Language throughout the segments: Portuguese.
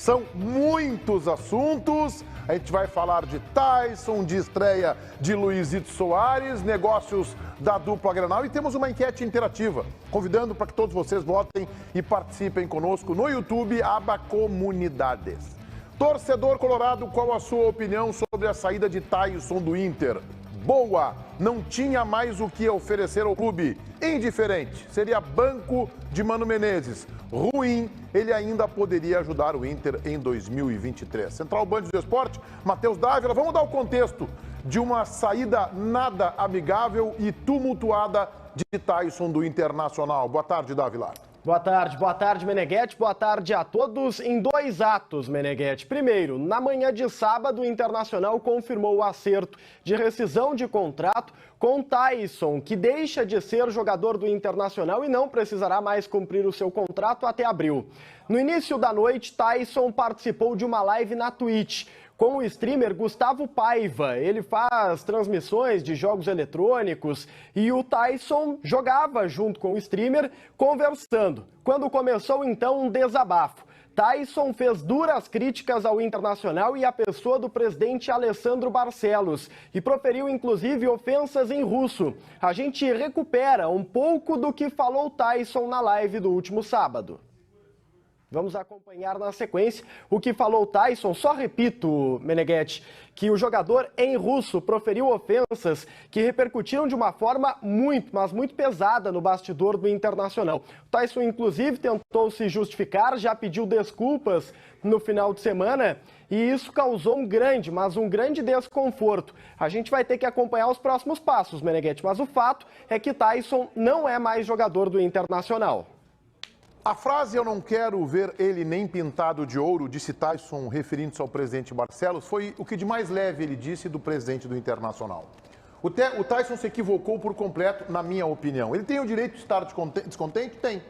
São muitos assuntos. A gente vai falar de Tyson, de estreia de Luizito Soares, negócios da dupla Grenal e temos uma enquete interativa, convidando para que todos vocês votem e participem conosco no YouTube, aba Comunidades. Torcedor colorado, qual a sua opinião sobre a saída de Tyson do Inter? Boa, não tinha mais o que oferecer ao clube. Indiferente, seria banco de Mano Menezes. Ruim, ele ainda poderia ajudar o Inter em 2023. Central Band do Esporte, Matheus Dávila, vamos dar o contexto de uma saída nada amigável e tumultuada de Tyson do Internacional. Boa tarde, Dávila. Boa tarde, Meneghetti. Boa tarde a todos. Em 2 atos, Meneghetti. Primeiro, na manhã de sábado, o Internacional confirmou o acerto de rescisão de contrato com Tyson, que deixa de ser jogador do Internacional e não precisará mais cumprir o seu contrato até abril. No início da noite, Tyson participou de uma live na Twitch com o streamer Gustavo Paiva. Ele faz transmissões de jogos eletrônicos e o Tyson jogava junto com o streamer, conversando. Quando começou, então, um desabafo. Tyson fez duras críticas ao Internacional e à pessoa do presidente Alessandro Barcelos e proferiu, inclusive, ofensas em russo. A gente recupera um pouco do que falou Tyson na live do último sábado. Vamos acompanhar na sequência o que falou Tyson. Só repito, Meneghetti, que o jogador em russo proferiu ofensas que repercutiram de uma forma muito pesada no bastidor do Internacional. O Tyson, inclusive, tentou se justificar, já pediu desculpas no final de semana e isso causou um grande desconforto. A gente vai ter que acompanhar os próximos passos, Meneghetti, mas o fato é que Tyson não é mais jogador do Internacional. A frase "eu não quero ver ele nem pintado de ouro", disse Tyson, referindo-se ao presidente Barcelos, foi o que de mais leve ele disse do presidente do Internacional. O Tyson se equivocou por completo, na minha opinião. Ele tem o direito de estar descontente? Tem.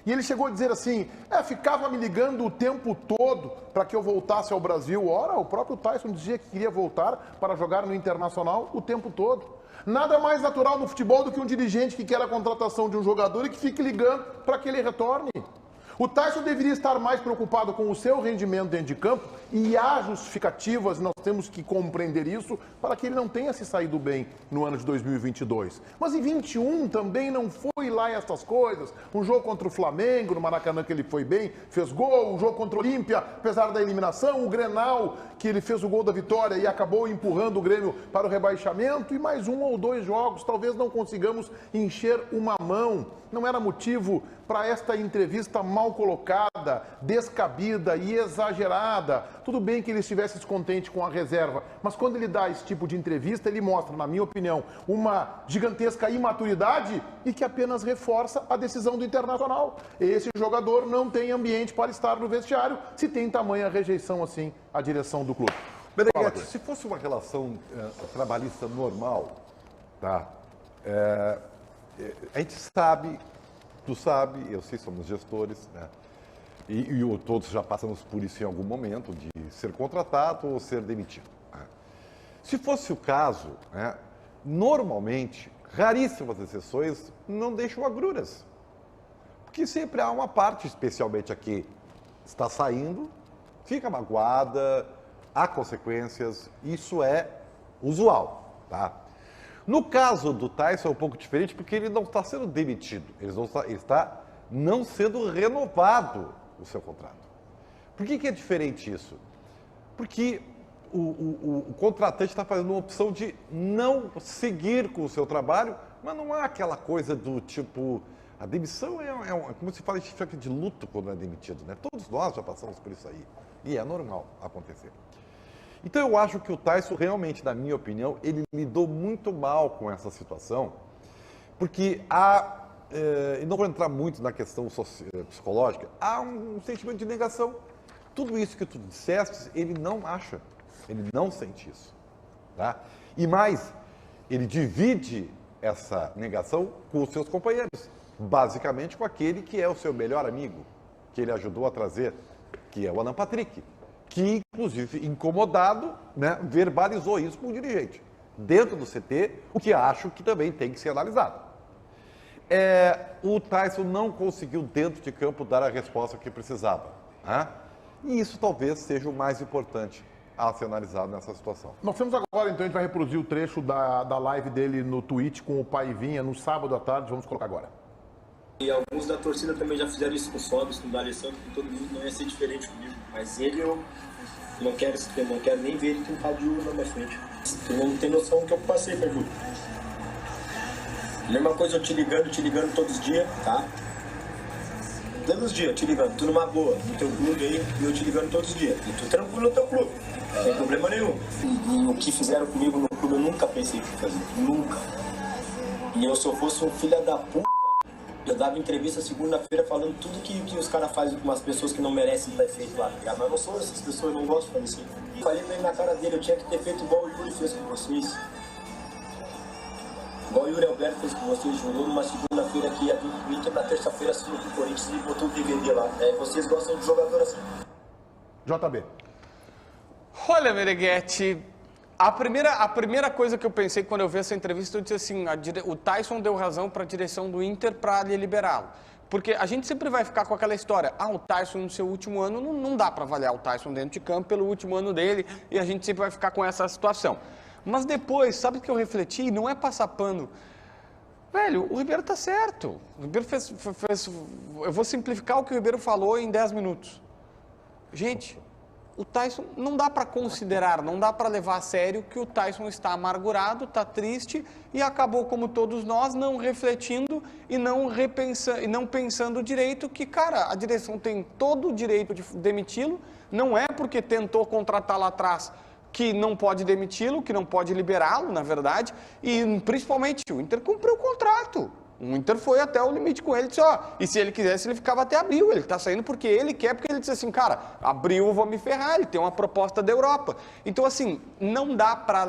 E ele chegou a dizer assim, ficava me ligando o tempo todo para que eu voltasse ao Brasil. Ora, o próprio Tyson dizia que queria voltar para jogar no Internacional o tempo todo. Nada mais natural no futebol do que um dirigente que quer a contratação de um jogador e que fique ligando para que ele retorne. O Tyson deveria estar mais preocupado com o seu rendimento dentro de campo e há justificativas, nós temos que compreender isso, para que ele não tenha se saído bem no ano de 2022. Mas em 21 também não foi lá essas coisas. Um jogo contra o Flamengo, no Maracanã, que ele foi bem, fez gol. Um jogo contra o Olímpia, apesar da eliminação. O Grenal, que ele fez o gol da vitória e acabou empurrando o Grêmio para o rebaixamento. E mais 1 ou 2 jogos, talvez não consigamos encher uma mão. Não era motivo para esta entrevista mal colocada, descabida e exagerada. Tudo bem que ele estivesse descontente com a reserva, mas quando ele dá esse tipo de entrevista, ele mostra, na minha opinião, uma gigantesca imaturidade e que apenas reforça a decisão do Internacional. Esse jogador não tem ambiente para estar no vestiário, se tem tamanha rejeição assim à direção do clube. Meneghetti, se fosse uma relação trabalhista normal, tá? A gente sabe, tu sabe, eu sei, somos gestores, né? E todos já passamos por isso em algum momento, de ser contratado ou ser demitido. Né? Se fosse o caso, né, normalmente, raríssimas exceções, não deixam agruras. Porque sempre há uma parte, especialmente aqui, está saindo, fica magoada, há consequências, isso é usual, tá? No caso do Tyson é um pouco diferente porque ele não está sendo demitido, ele está não sendo renovado o seu contrato. Por que é diferente isso? Porque o contratante está fazendo uma opção de não seguir com o seu trabalho, mas não há aquela coisa do tipo... A demissão como se fala, a gente fica de luto quando é demitido, né? Todos nós já passamos por isso aí. E é normal acontecer. Então eu acho que o Tyson realmente, na minha opinião, ele lidou muito mal com essa situação, porque e não vou entrar muito na questão psicológica, há um sentimento de negação. Tudo isso que tu disseste, ele não acha, ele não sente isso. Tá? E mais, ele divide essa negação com os seus companheiros, basicamente com aquele que é o seu melhor amigo, que ele ajudou a trazer, que é o Alan Patrick, que, inclusive, incomodado, né, verbalizou isso para o dirigente, dentro do CT, o que acho que também tem que ser analisado. O Tyson não conseguiu, dentro de campo, dar a resposta que precisava. Né? E isso talvez seja o mais importante a ser analisado nessa situação. Nós temos agora, então, a gente vai reproduzir o trecho da live dele no Twitch com o Paivinha no sábado à tarde. Vamos colocar agora. E alguns da torcida também já fizeram isso com o Sobis, com o D'Alessandro, com todo mundo, não ia ser diferente comigo. Mas ele, eu não quero nem ver ele tentar de urna na minha frente. Tu não tem noção do que eu passei, Caju. Mesma coisa eu te ligando todos os dias, tá? Todos os dias, te ligando, tu numa boa, no teu clube aí, e eu te ligando todos os dias. E tu tranquilo no teu clube, sem problema nenhum. E o que fizeram comigo no clube eu nunca pensei em fazer, nunca. E eu, se eu fosse um filho da puta, eu dava entrevista segunda-feira falando tudo que os caras fazem com umas pessoas que não merecem estar feito lá, tá? Mas eu não sou essas pessoas, eu não gosto de fazer isso. E falei pra ele na cara dele, eu tinha que ter feito igual o Yuri fez com vocês. Igual o Yuri Alberto fez com vocês, jogou numa segunda-feira que ia vir pro Inter, na terça-feira assinou com o Corinthians e botou o DVD lá. Vocês gostam de jogador assim. JB. Olha, Meneghetti, a primeira coisa que eu pensei quando eu vi essa entrevista, eu disse assim, o Tyson deu razão para a direção do Inter para liberá-lo. Porque a gente sempre vai ficar com aquela história, o Tyson no seu último ano, não dá para avaliar o Tyson dentro de campo pelo último ano dele, e a gente sempre vai ficar com essa situação. Mas depois, sabe o que eu refleti? Não é passar pano. Velho, o Ribeiro tá certo. O Ribeiro fez... Eu vou simplificar o que o Ribeiro falou em 10 minutos. Gente, o Tyson não dá para considerar, não dá para levar a sério que o Tyson está amargurado, está triste e acabou, como todos nós, não refletindo e não pensando direito que, cara, a direção tem todo o direito de demiti-lo, não é porque tentou contratar lá atrás que não pode demiti-lo, que não pode liberá-lo, na verdade, e principalmente o Inter cumpriu o contrato. O Inter foi até o limite com ele, disse, e se ele quisesse, ele ficava até abril. Ele está saindo porque ele quer, porque ele disse assim, cara, abril eu vou me ferrar, ele tem uma proposta da Europa. Então, assim, não dá para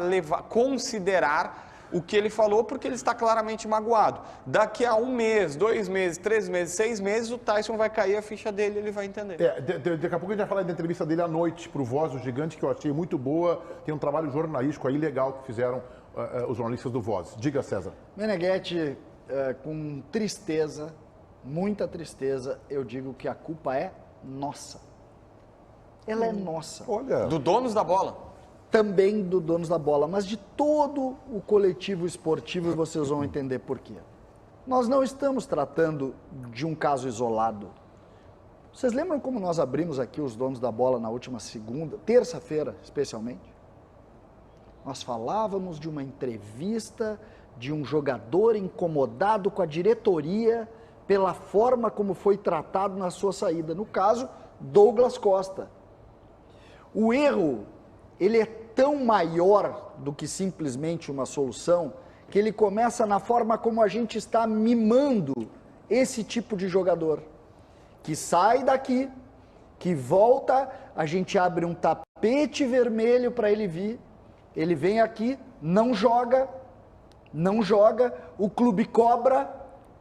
considerar o que ele falou, porque ele está claramente magoado. Daqui a 1 mês, 2 meses, 3 meses, 6 meses, o Tyson vai cair a ficha dele, ele vai entender. Daqui a pouco a gente vai falar da entrevista dele à noite para o Voz, o Gigante, que eu achei muito boa. Tem um trabalho jornalístico aí legal que fizeram os jornalistas do Voz. Diga, César. Meneghetti, com tristeza, muita tristeza, eu digo que a culpa é nossa. Ela é nossa. Olha, Do donos da bola. Também do donos da bola, mas de todo o coletivo esportivo, e vocês vão entender por quê. Nós não estamos tratando de um caso isolado. Vocês lembram como nós abrimos aqui os donos da bola na última terça-feira, especialmente? Nós falávamos de uma entrevista de um jogador incomodado com a diretoria pela forma como foi tratado na sua saída. No caso, Douglas Costa. O erro, ele é tão maior do que simplesmente uma solução, que ele começa na forma como a gente está mimando esse tipo de jogador. Que sai daqui, que volta, a gente abre um tapete vermelho para ele vir, ele vem aqui, não joga, o clube cobra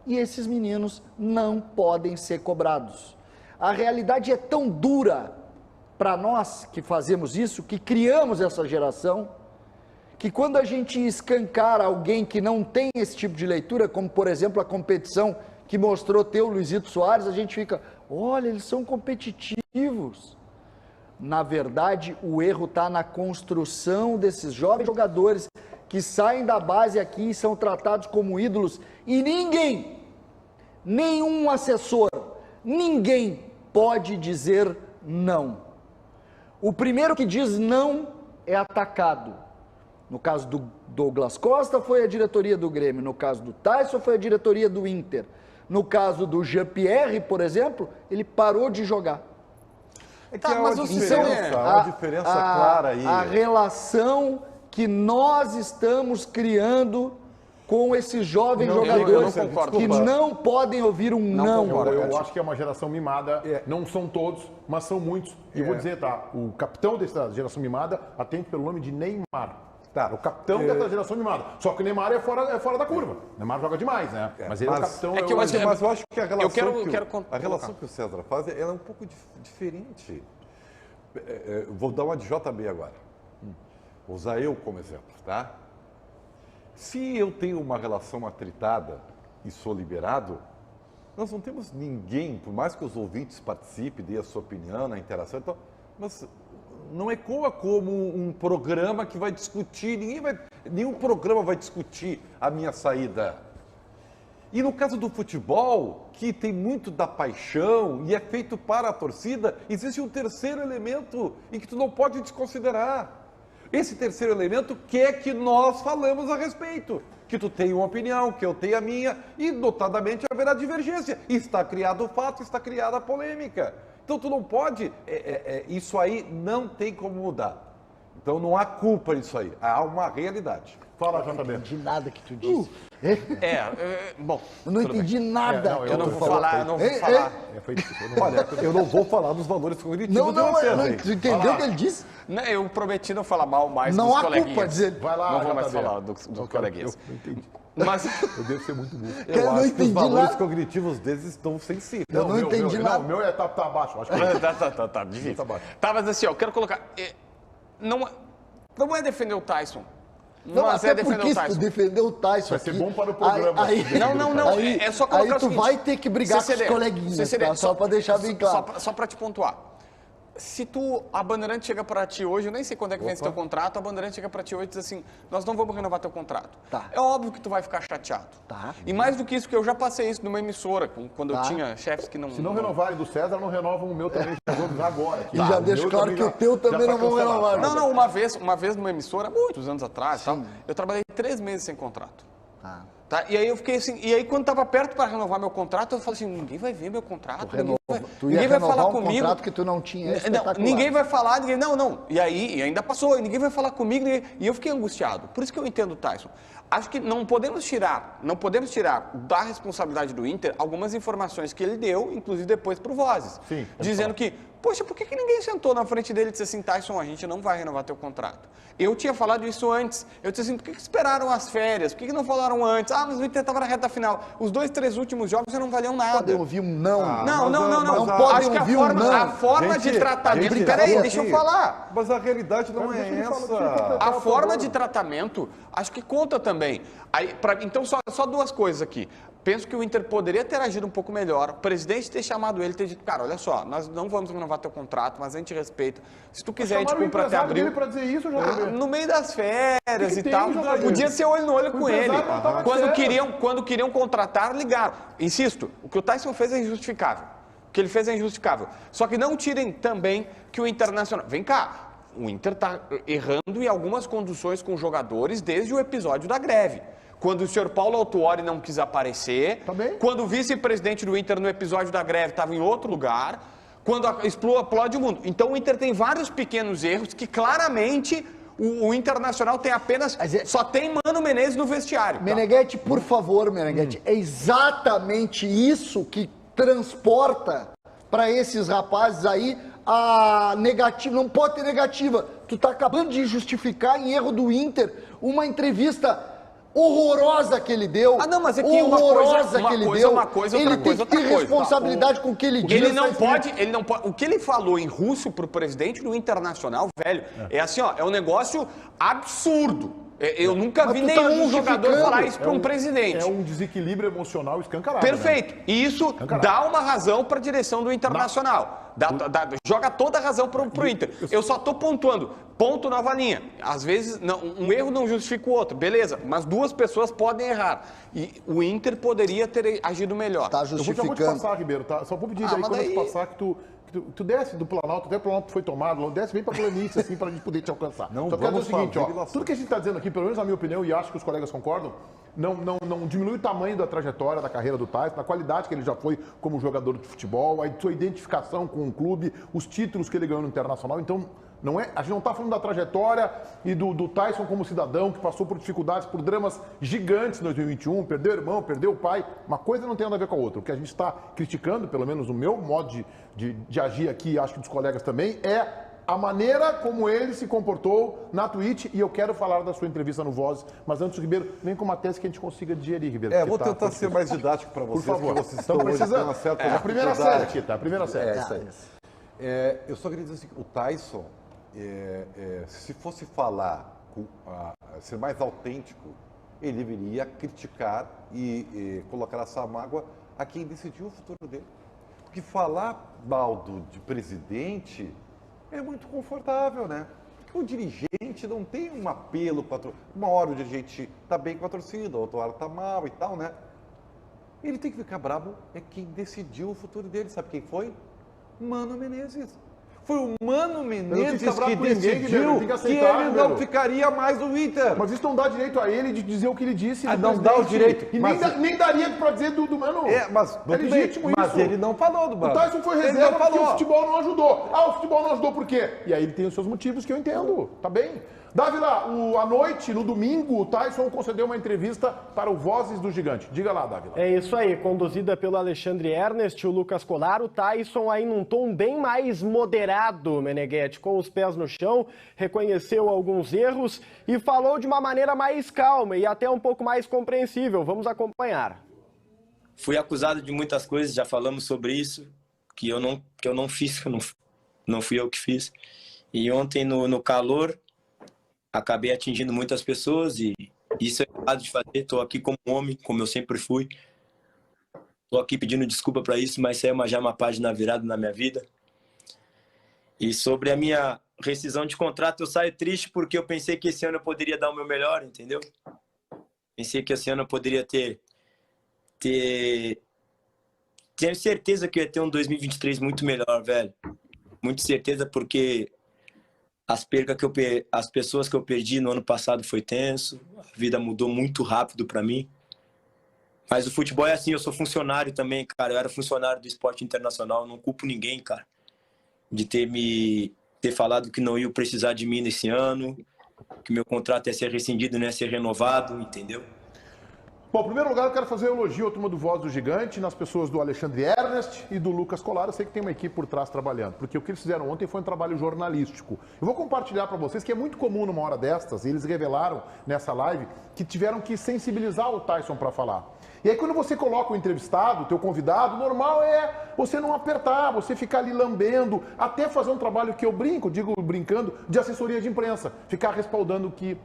e esses meninos não podem ser cobrados. A realidade é tão dura para nós que fazemos isso, que criamos essa geração, que quando a gente escancara alguém que não tem esse tipo de leitura, como por exemplo a competição que mostrou ter o Luizito Soares, a gente fica, olha, eles são competitivos. Na verdade, o erro está na construção desses jovens jogadores que saem da base aqui e são tratados como ídolos, e nenhum assessor, ninguém pode dizer não. O primeiro que diz não é atacado. No caso do Douglas Costa foi a diretoria do Grêmio, no caso do Tyson foi a diretoria do Inter, no caso do Jean-Pierre, por exemplo, ele parou de jogar. Mas uma diferença clara aí. A relação que nós estamos criando com esses jovens jogadores que não podem ouvir um não. Eu acho que é uma geração mimada, não são todos, mas são muitos. E vou dizer, o capitão dessa geração mimada atende pelo nome de Neymar. O capitão dessa geração mimada. Só que o Neymar é fora da curva. O Neymar joga demais, né? Mas ele é o capitão. Mas eu acho que a relação que o César faz ela é um pouco diferente. Vou dar uma de JB agora. Vou usar eu como exemplo, tá? Se eu tenho uma relação atritada e sou liberado, Nós não temos ninguém, por mais que os ouvintes participem, dêem a sua opinião na interação, então, mas não ecoa como um programa que vai discutir, nenhum programa vai discutir a minha saída. E no caso do futebol, que tem muito da paixão e é feito para a torcida, existe um terceiro elemento e que tu não pode desconsiderar. Esse terceiro elemento quer que nós falamos a respeito. Que tu tenha uma opinião, que eu tenha a minha, e notadamente haverá divergência. Está criado o fato, está criada a polêmica. Então tu não pode, isso aí não tem como mudar. Então não há culpa nisso aí, há uma realidade. Fala, Não JB. entendi nada que tu disse. Bom, Eu não tudo bem. entendi nada. não, Eu não tô vou falando, falar, eu não vou falar. Olha, eu não vou falar dos valores cognitivos Não, de não, vocês, não, hein? tu entendeu o que ele disse? Não, eu prometi não falar mal mais Não dos há coleguinhas. culpa dizer. Vai lá, Não vou mais JB. falar dos coleguinhas. Eu entendi. Mas, Eu devo ser muito burro. Cara, eu Eu não acho que os entendi valores nada. cognitivos deles estão sensíveis. Eu não entendi nada. Não, o meu tá abaixo, acho que tá difícil. Tá baixo. Tá, mas assim, ó, eu quero colocar... Não é defender o Tyson. Não, Mas até é defender porque o se tu Tyson. defender o Tyson Vai ser aqui, bom para o programa. Não, aí, é só colocar aí o tu seguinte, vai ter que brigar com CCD, os coleguinhas, CCD, tá? Só pra deixar bem claro. Só pra te pontuar. Se a Bandeirante chega pra ti hoje, eu nem sei quando é que vence teu contrato, a Bandeirante chega pra ti hoje e diz assim, nós não vamos renovar teu contrato. Tá. É óbvio que tu vai ficar chateado. Tá. E mais do que isso, que eu já passei isso numa emissora, quando Tá. eu tinha chefes que não... Se não renovarem do César, não renovam o meu também. Chegou agora. Aqui. E já O deixo meu claro também que o teu também tá não vão cancelado. renovar. Não, uma vez numa emissora, muitos anos atrás, tal, eu trabalhei 3 meses sem contrato. Tá. Tá? E aí eu fiquei assim, e aí quando estava perto para renovar meu contrato, eu falei assim, ninguém vai ver meu contrato, Tu ia ninguém vai renovar falar um comigo. contrato que tu não tinha, é Não, espetacular. ninguém vai falar, não. E aí, e ainda passou, ninguém vai falar comigo, e eu fiquei angustiado. Por isso que eu entendo o Tyson. Acho que não podemos tirar da responsabilidade do Inter algumas informações que ele deu, inclusive depois pro Vozes. Sim, dizendo que, poxa, por que ninguém sentou na frente dele e disse assim, Tyson, a gente não vai renovar teu contrato? Eu tinha falado isso antes. Eu disse assim, por que esperaram as férias? Por que não falaram antes? Ah, mas o Inter estava na reta final. Os 2, 3 últimos jogos já não valiam nada. Podem ouvir um não. Não. Não podem Acho que ouvir um não. a forma de tratamento... gente, Peraí, aqui, deixa eu falar. Mas a realidade não é essa. A forma de tratamento, acho que conta também. Aí, então, só 2 coisas aqui. Penso que o Inter poderia ter agido um pouco melhor, o presidente ter chamado ele e ter dito, cara, olha só, nós não vamos renovar teu contrato, mas a gente respeita. Se tu quiser, a gente Chamaram o cumpre até empresário dele abril. pra dizer isso, JB. No meio das férias Que e tem, tal, JB? podia ser olho no olho com ele. empresário não tava de Quando queriam contratar, ligaram. Insisto, o que o Tyson fez é injustificável. O que ele fez é injustificável. Só que não tirem também que o Internacional... Vem cá, o Inter está errando em algumas conduções com jogadores desde o episódio da greve. Quando o senhor Paulo Autuori não quis aparecer, Também. quando o vice-presidente do Inter no episódio da greve estava em outro lugar, quando explode o mundo. Então o Inter tem vários pequenos erros que claramente o Internacional tem apenas... Só tem Mano Menezes no vestiário. Meneghetti, por favor, Meneghetti, é exatamente isso que transporta para esses rapazes aí a negativa. Não pode ter negativa. Tu tá acabando de justificar em erro do Inter uma entrevista horrorosa que ele deu. Ah, não, mas é que horrorosa uma que ele coisa deu. é uma coisa, outra ele coisa tem que outra ter coisa. responsabilidade com o que ele diz. Ele não pode. O que ele falou em russo pro presidente do Internacional, velho, é assim, ó, é um negócio absurdo. Eu nunca Mas vi tu tá nenhum jogador justificando. falar isso para um presidente. É um desequilíbrio emocional escancarado. Perfeito. Né? E isso dá uma razão para a direção do Internacional. Joga toda a razão para o Inter. Eu só estou pontuando. Ponto nova linha. Às vezes, um erro não justifica o outro. Beleza, mas 2 pessoas podem errar. E o Inter poderia ter agido melhor. Tá Eu já vou te justificando. passar, Ribeiro, tá? Só vou pedir Ah, aí, mas quando eu te daí- passar, que tu desce do Planalto, até o Planalto foi tomado, desce bem pra planície, assim, pra gente poder te alcançar. Não Só quero dizer o vamos seguinte, falar ó, de relação. tudo que a gente tá dizendo aqui, pelo menos na minha opinião, e acho que os colegas concordam, não diminui o tamanho da trajetória, da carreira do Tyson, da qualidade que ele já foi como jogador de futebol, a sua identificação com o clube, os títulos que ele ganhou no Internacional. Então, a gente não está falando da trajetória e do Tyson como cidadão que passou por dificuldades, por dramas gigantes em 2021, perdeu o irmão, perdeu o pai. Uma coisa não tem nada a ver com a outra. O que a gente está criticando, pelo menos no meu modo de agir aqui, acho que dos colegas também, é a maneira como ele se comportou na Twitch, e eu quero falar da sua entrevista no Voz, mas antes, Ribeiro, vem com uma tese que a gente consiga digerir, Ribeiro. Vou tentar ser mais didático para Por vocês, favor. porque vocês Estão estão hoje com precisando. uma certa É a primeira dificuldade. série aqui, tá? A primeira série. Isso aí. Eu só queria dizer assim, o Tyson, se fosse falar, ser mais autêntico, ele deveria criticar e colocar essa mágoa a quem decidiu o futuro dele. Porque falar mal de presidente é muito confortável, né? Porque o dirigente não tem um apelo com a torcida. Uma hora o dirigente está bem com a torcida, outra hora está mal e tal, né? Ele tem que ficar bravo, é quem decidiu o futuro dele. Sabe quem foi? Mano Menezes. Foi o Mano Menezes que decidiu que ele não ficaria mais no Inter. Mas isso não dá direito a ele de dizer o que ele disse. Não dá o direito. E nem daria pra dizer do Mano. Mas legítimo mas isso. Ele não falou do Mano. O Tyson foi reserva porque o futebol não ajudou. O futebol não ajudou por quê? E aí ele tem os seus motivos que eu entendo. Tá bem? Dávila, à noite, no domingo, o Tyson concedeu uma entrevista para o Vozes do Gigante. Diga lá, Dávila. É isso aí, conduzida pelo Alexandre Ernest e o Lucas Colar, o Tyson aí num tom bem mais moderado, Meneghetti, com os pés no chão, reconheceu alguns erros e falou de uma maneira mais calma e até um pouco mais compreensível. Vamos acompanhar. Fui acusado de muitas coisas, já falamos sobre isso, que eu não fiz, não fui eu que fiz. E ontem no calor, acabei atingindo muitas pessoas e isso é errado de fazer. Estou aqui como homem, como eu sempre fui. Estou aqui pedindo desculpa para isso, mas isso é já uma página virada na minha vida. E sobre a minha rescisão de contrato, eu saio triste porque eu pensei que esse ano eu poderia dar o meu melhor, entendeu? Pensei que esse ano eu poderia ter certeza que eu ia ter um 2023 muito melhor, velho. Muito certeza, porque as pessoas que eu perdi no ano passado foi tenso, a vida mudou muito rápido para mim. Mas o futebol é assim, eu sou funcionário também, cara. Eu era funcionário do esporte internacional, não culpo ninguém, cara, de ter falado que não ia precisar de mim nesse ano, que meu contrato ia ser rescindido, não ia ser renovado, entendeu? Bom, em primeiro lugar, eu quero fazer um elogio à turma do Voz do Gigante, nas pessoas do Alexandre Ernest e do Lucas Colar. Eu sei que tem uma equipe por trás trabalhando, porque o que eles fizeram ontem foi um trabalho jornalístico. Eu vou compartilhar para vocês que é muito comum numa hora destas, e eles revelaram nessa live que tiveram que sensibilizar o Tyson para falar. E aí quando você coloca o entrevistado, o teu convidado, o normal é você não apertar, você ficar ali lambendo, até fazer um trabalho que eu digo brincando, de assessoria de imprensa, ficar respaldando o que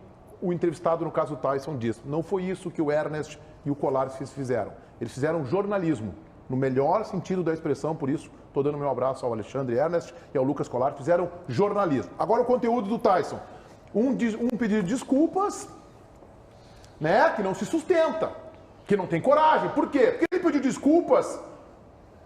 o entrevistado, no caso o Tyson, diz. Não foi isso que o Ernest e o Colar fizeram. Eles fizeram jornalismo, no melhor sentido da expressão, por isso estou dando meu abraço ao Alexandre Ernest e ao Lucas Colar, fizeram jornalismo. Agora o conteúdo do Tyson. Um pedido de desculpas, né, que não se sustenta, que não tem coragem. Por quê? Porque ele pediu desculpas,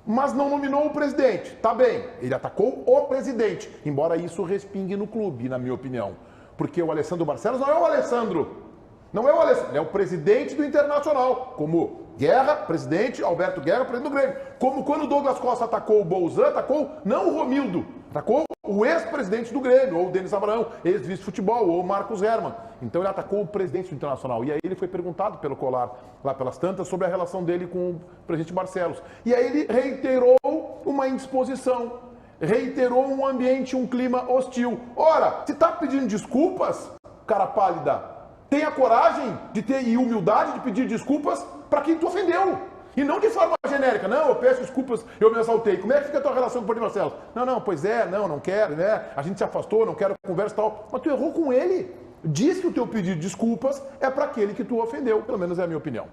mas não nominou o presidente. Tá bem, ele atacou o presidente, embora isso respingue no clube, na minha opinião. Porque o Alessandro Barcelos não é o Alessandro. Não é o Alessandro, ele é o presidente do Internacional. Como Guerra, presidente, Alberto Guerra, presidente do Grêmio. Como quando o Douglas Costa atacou o Bolzan, atacou não o Romildo, atacou o ex-presidente do Grêmio, ou o Denis Abraão, ex-vice-futebol, ou o Marcos Hermann. Então ele atacou o presidente do Internacional. E aí ele foi perguntado pelo Colar, lá pelas tantas, sobre a relação dele com o presidente Barcelos. E aí ele reiterou uma indisposição. Reiterou um ambiente, um clima hostil. Ora, se está pedindo desculpas, cara pálida, tenha coragem de ter e humildade de pedir desculpas para quem tu ofendeu. E não de forma genérica. Não, eu peço desculpas, eu me exaltei. Como é que fica a tua relação com o Padre Marcelo? Não, pois é, não quero, né? A gente se afastou, não quero conversa e tal. Mas tu errou com ele. Diz que o teu pedido de desculpas é para aquele que tu ofendeu. Pelo menos é a minha opinião.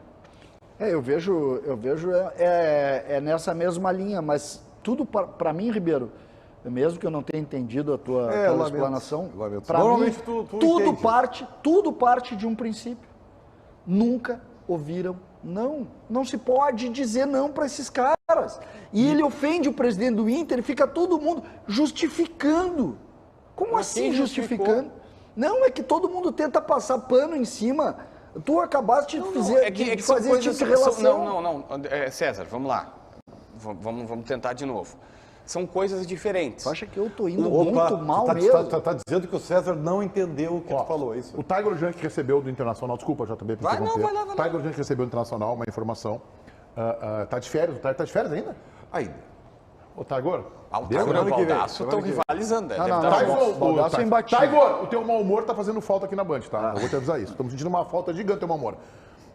Eu vejo nessa mesma linha, mas tudo para mim, Ribeiro, mesmo que eu não tenha entendido a tua explanação, para mim, tudo parte de um princípio. Nunca ouviram não. Não se pode dizer não para esses caras. E ele ofende o presidente do Inter e fica todo mundo justificando. Como assim justificando? Não, é que todo mundo tenta passar pano em cima. Tu acabaste de fazer esse tipo de relação. Não. César, vamos lá. Vamos tentar de novo. São coisas diferentes. Tu acha que eu tô indo muito mal mesmo? Tá dizendo que o César não entendeu o que tu falou, é isso? O Tiger Junk recebeu do Internacional, desculpa, JB, por interromper. Vai lá. O Tiger Junk recebeu do Internacional uma informação. Tá de férias? O Tiger tá de férias ainda? Ainda. Ô, Tiger, o Tiger e o Baldasso estão rivalizando. Baldasso é imbatível. Tiger, o teu mau humor tá fazendo falta aqui na Band, tá? Eu vou te avisar isso. Estamos sentindo uma falta gigante do teu mau humor.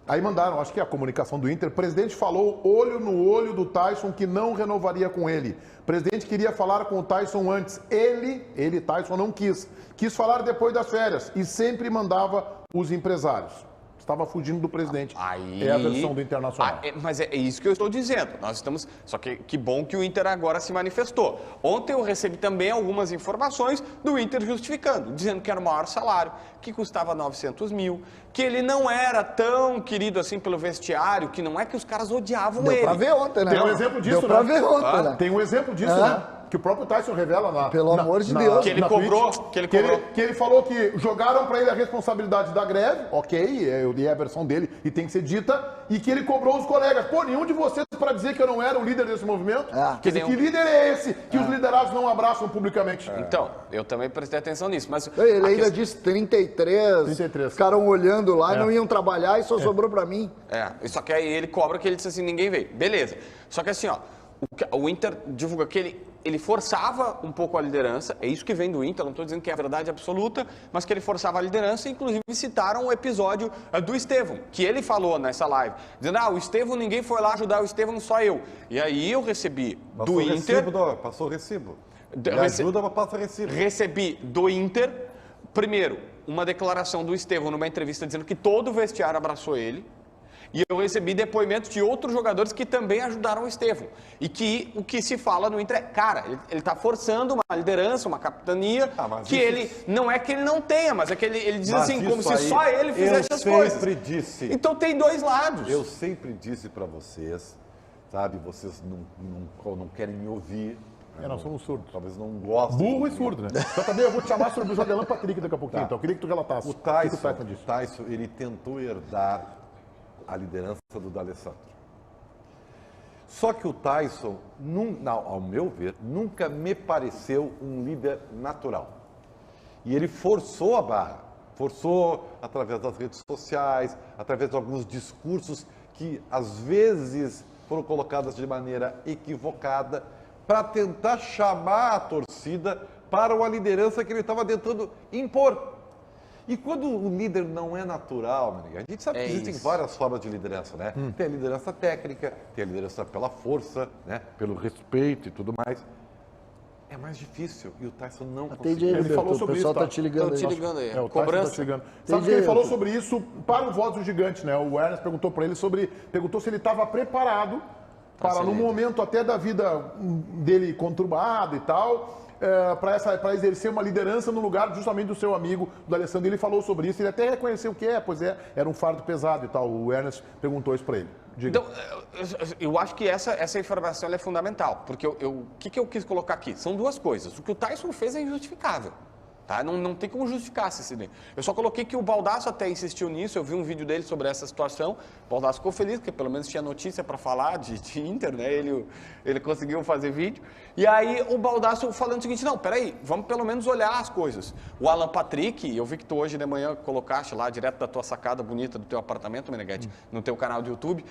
Aí mandaram, acho que é a comunicação do Inter, o presidente falou olho no olho do Tyson que não renovaria com ele. O presidente queria falar com o Tyson antes. Ele, Tyson, não quis. Quis falar depois das férias e sempre mandava os empresários. estava fugindo do presidente. Aí... É a versão do Internacional. Mas é isso que eu estou dizendo. Nós estamos... Só que bom que o Inter agora se manifestou. Ontem eu recebi também algumas informações do Inter justificando, dizendo que era o maior salário, que custava 900 mil, que ele não era tão querido assim pelo vestiário, que não é que os caras odiavam ele. Deu pra ver ontem, né? Tem um exemplo disso, Deu pra né? ver ontem, né? Tem um exemplo disso, né? Que o próprio Tyson revela lá. Pelo amor de Deus. Que ele cobrou. Que ele falou que jogaram pra ele a responsabilidade da greve, ok, é a versão dele e tem que ser dita, e que ele cobrou os colegas. Pô, nenhum de vocês pra dizer que eu não era o líder desse movimento? Quer dizer, que líder é esse que os liderados não abraçam publicamente? Então, eu também prestei atenção nisso. Mas Ele ainda disse 33. 33. Ficaram olhando lá e não iam trabalhar e só sobrou pra mim. Só que aí ele cobra que ele disse assim, ninguém veio. Beleza. Só que assim, ó, o Inter divulga que ele forçava um pouco a liderança, é isso que vem do Inter, não estou dizendo que é a verdade absoluta, mas que ele forçava a liderança, inclusive citaram o episódio do Estevão, que ele falou nessa live, dizendo, o Estevão, ninguém foi lá ajudar o Estevão, só eu. E aí eu recebi do Inter... Passou o recibo. Ajuda, mas passa recibo. Recebi do Inter, primeiro, uma declaração do Estevão numa entrevista dizendo que todo o vestiário abraçou ele. E eu recebi depoimentos de outros jogadores que também ajudaram o Estevão. E que o que se fala no Inter é, cara, ele está forçando uma liderança, uma capitania, que ele, não é que ele não tenha, mas é que ele diz assim, como se só ele fizesse as coisas. Eu sempre disse. Então tem dois lados. Eu sempre disse para vocês, sabe, vocês não querem me ouvir. Nós somos surdos. Talvez não gostem. Burro e surdo, né? Então também eu vou te chamar sobre o Jordan Patrick daqui a pouquinho, então. Eu queria que tu relatasse. O Tyson, ele tentou herdar a liderança do D'Alessandro. Só que o Tyson, ao meu ver, nunca me pareceu um líder natural. E ele forçou a barra. Forçou através das redes sociais, através de alguns discursos que, às vezes, foram colocados de maneira equivocada para tentar chamar a torcida para uma liderança que ele estava tentando impor. E quando o líder não é natural, a gente sabe que existem várias formas de liderança, né? Tem a liderança técnica, tem a liderança pela força, né? Pelo respeito e tudo mais. É mais difícil e o Tyson não conseguiu. Ele falou sobre isso, tá te ligando aí. O Tyson tá te ligando. Sabe que ele falou sobre isso para o Voz do Gigante, né? O Ernest perguntou para ele perguntou se ele estava preparado para, no momento até da vida dele conturbado e tal, para exercer uma liderança no lugar justamente do seu amigo, do Alessandro. Ele falou sobre isso, ele até reconheceu que era um fardo pesado e tal. O Ernest perguntou isso para ele. Diga. Então, eu acho que essa informação é fundamental, porque o que eu quis colocar aqui? São duas coisas. O que o Tyson fez é injustificável. Tá? Não tem como justificar esse incidente. Eu só coloquei que o Baldasso até insistiu nisso, eu vi um vídeo dele sobre essa situação. O Baldasso ficou feliz, porque pelo menos tinha notícia para falar de Inter, né? Ele conseguiu fazer vídeo. E aí o Baldasso falando o seguinte, não, peraí, vamos pelo menos olhar as coisas. O Alan Patrick, eu vi que tu hoje de manhã colocaste lá, direto da tua sacada bonita do teu apartamento, Meneghetti, no teu canal do YouTube,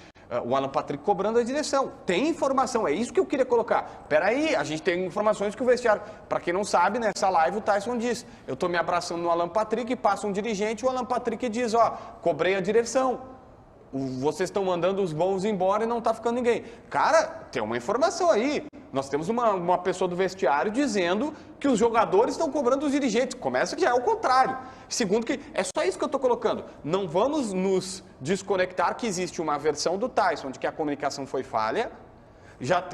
o Alan Patrick cobrando a direção. Tem informação, é isso que eu queria colocar. Peraí, a gente tem informações que o vestiário... Para quem não sabe, nessa live o Tyson disse, eu estou me abraçando no Alan Patrick, passa um dirigente, o Alan Patrick diz, cobrei a direção. Vocês estão mandando os bons embora e não está ficando ninguém. Cara, tem uma informação aí. Nós temos uma pessoa do vestiário dizendo que os jogadores estão cobrando os dirigentes. Começa que já é o contrário. Segundo que, é só isso que eu estou colocando. Não vamos nos desconectar que existe uma versão do Tyson de que a comunicação foi falha.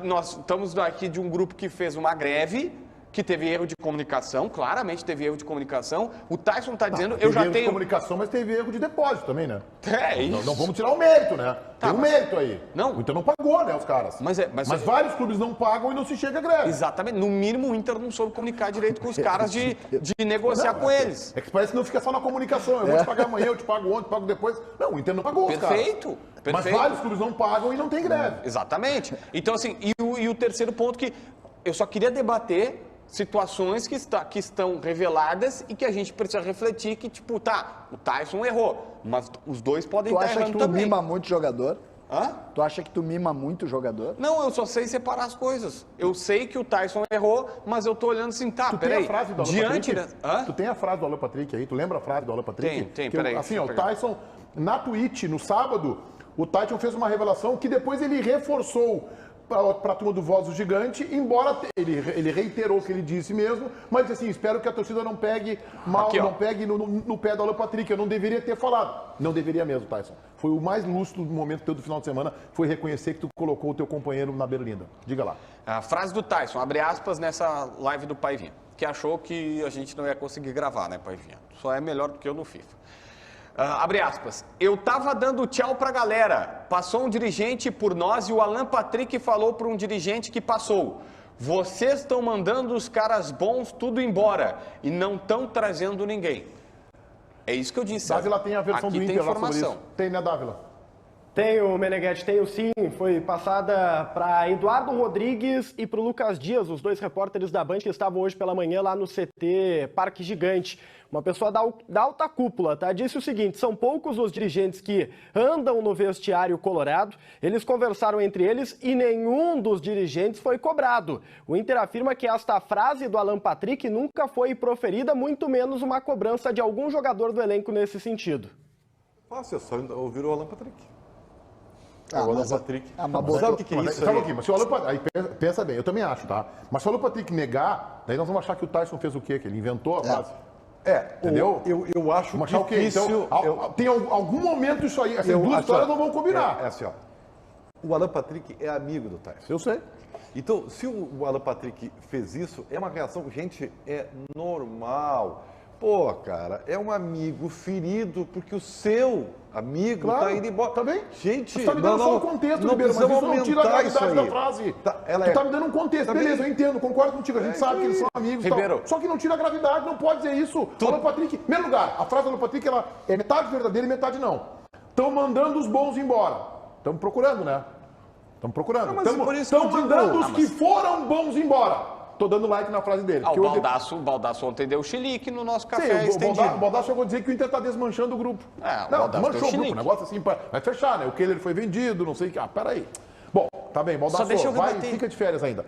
Nós estamos aqui de um grupo que fez uma greve, que teve erro de comunicação, claramente teve erro de comunicação. O Tyson está dizendo, eu já tenho... Teve erro de comunicação, mas teve erro de depósito também, né? É isso. Não vamos tirar o mérito, né? Tem um mérito aí. Não. O Inter não pagou, né, os caras. Mas vários clubes não pagam e não se chega a greve. Exatamente. No mínimo, o Inter não soube comunicar direito com os caras de negociar com eles. É que parece que não fica só na comunicação. Eu vou te pagar amanhã, eu te pago ontem, te pago depois. Não, o Inter não pagou os caras. Perfeito. Mas vários clubes não pagam e não tem greve. Exatamente. Então, assim, e o terceiro ponto que eu só queria debater situações que estão reveladas e que a gente precisa refletir que, tipo, o Tyson errou, mas os dois podem estar errando também. Tu acha que tu mima muito jogador? Hã? Tu acha que tu mima muito jogador? Não, eu só sei separar as coisas. Eu sei que o Tyson errou, mas eu tô olhando assim, peraí. Tem a frase do Alan Patrick? Tu tem a frase do Alan Patrick aí? Tu lembra a frase do Alan Patrick? Tem, peraí. Assim, o Tyson, na Twitch, no sábado, o Tyson fez uma revelação que depois ele reforçou para a turma do Voz do Gigante, embora ele reiterou o que ele disse mesmo, mas assim, espero que a torcida não pegue mal, Aqui, ó. não pegue no pé do Alan Patrick. Eu não deveria ter falado. Não deveria mesmo, Tyson. Foi o mais lúcido do momento teu do final de semana, foi reconhecer que tu colocou o teu companheiro na berlinda. Diga lá. A frase do Tyson, abre aspas, nessa live do Paivinha, que achou que a gente não ia conseguir gravar, né, Paivinha? Só é melhor do que eu no FIFA. Abre aspas, eu tava dando tchau pra galera, passou um dirigente por nós e o Alan Patrick falou para um dirigente que passou, vocês estão mandando os caras bons tudo embora e não estão trazendo ninguém. É isso que eu disse. Dávila tem a versão aqui do tem Inter lá sobre informação. isso. Tem, né, Dávila? Tenho, Meneghetti, tenho sim. Foi passada para Eduardo Rodrigues e para o Lucas Dias, os dois repórteres da Band que estavam hoje pela manhã lá no CT Parque Gigante. Uma pessoa da alta cúpula, tá? Disse o seguinte, são poucos os dirigentes que andam no vestiário colorado, eles conversaram entre eles e nenhum dos dirigentes foi cobrado. O Inter afirma que esta frase do Alan Patrick nunca foi proferida, muito menos uma cobrança de algum jogador do elenco nesse sentido. Fácil, é só ouvir o Alan Patrick. Ah, o Alan mas Patrick. mas sabe o que é isso Sabe aí? aqui, mas se o Alan Patrick, aí pensa bem, eu também acho, tá? Mas se o Alan Patrick negar, daí nós vamos achar que o Tyson fez o quê? Que ele inventou a frase. Entendeu? Eu acho Vamos achar o quê? difícil... Então, tem algum momento isso aí, essas duas histórias não vão combinar. É assim, ó. O Alan Patrick é amigo do Tyson. Eu sei. Então, se o Alan Patrick fez isso, é uma reação, gente, é normal. Pô, cara, é um amigo ferido porque o seu amigo tá indo embora. Tá bem? Gente, você tá me dando só um contexto, Ribeiro, mas isso não tira a gravidade da frase. Tu tá me dando um contexto. Beleza, eu entendo, concordo contigo. A gente sabe que eles são amigos e Ribeiro. tal. Só que não tira a gravidade, não pode dizer isso. O Alan Patrick, em primeiro lugar, a frase do Alan Patrick, ela é metade verdadeira e metade não. Estão mandando os bons embora. Estamos procurando, né? Estamos procurando. Estão mandando os que foram bons embora. Tô dando like na frase dele. O Baldasso ontem deu chilique no nosso café Sim, estendido. o Baldasso chegou a dizer que o Inter tá desmanchando o grupo. É, o não, Baldasso desmanchou deu o grupo, o negócio assim, vai fechar, né? O Keller foi vendido, não sei o que. Ah, peraí. Bom, tá bem, Baldasso, deixa eu rebater. fica de férias ainda.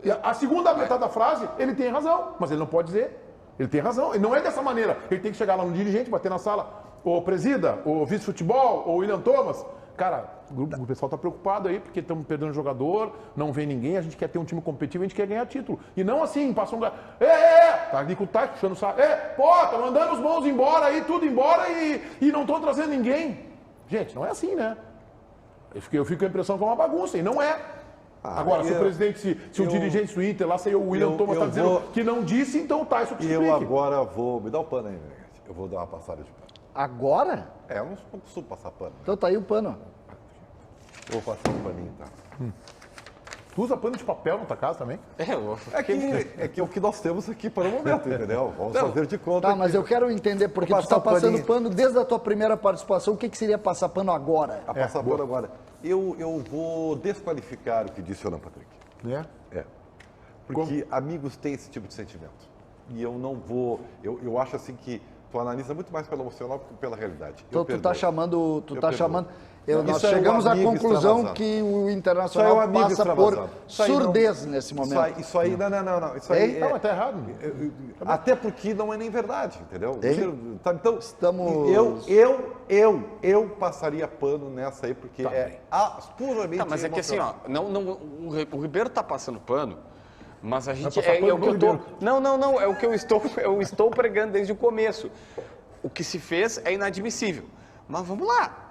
E a segunda metade da frase, ele tem razão, mas ele não pode dizer. Ele tem razão, e não é dessa maneira. Ele tem que chegar lá no dirigente, bater na sala, o presida, o vice-futebol, o William Thomas. Cara, o pessoal tá preocupado aí, porque estamos perdendo jogador, não vem ninguém, a gente quer ter um time competitivo, a gente quer ganhar título. E não assim, passa um cara, tá ali com o Tyson, puxando o saco, tá mandando os bons embora aí, tudo embora e não estão trazendo ninguém. Gente, não é assim, né? Eu fico com a impressão que é uma bagunça, e não é. Agora, se o presidente, se o dirigente do Inter, lá saiu o William Thomas, tá dizendo que não disse, então o Tyson que explique. Eu agora vou, me dá o pano aí, né? Eu vou dar uma passada de pano. Agora? Eu não consigo passar pano. Então tá aí o pano. Eu vou passar um paninho, tá? Tu usa pano de papel na tua casa também? É que é o que nós temos aqui para o momento, entendeu? Vamos fazer de conta. Tá, mas eu quero entender, porque tu tá passando pano desde a tua primeira participação. O que seria passar pano agora? A passar pano agora. Eu vou desqualificar o que disse o Alan Patrick. É. Porque amigos têm esse tipo de sentimento. E eu não vou... Eu acho assim que tu analisa muito mais pelo emocional do que pela realidade. Então tu tá chamando... Nós chegamos à conclusão que o Internacional passa por surdez nesse momento. Isso aí, não. Isso aí não, mas tá errado. Até porque não é nem verdade, entendeu? Então, estamos... eu passaria pano nessa aí, porque é puramente mas é que assim, ó, o Ribeiro tá passando pano, mas a gente... É o que eu tô... Não, é o que eu estou pregando desde o começo. O que se fez é inadmissível. Mas vamos lá.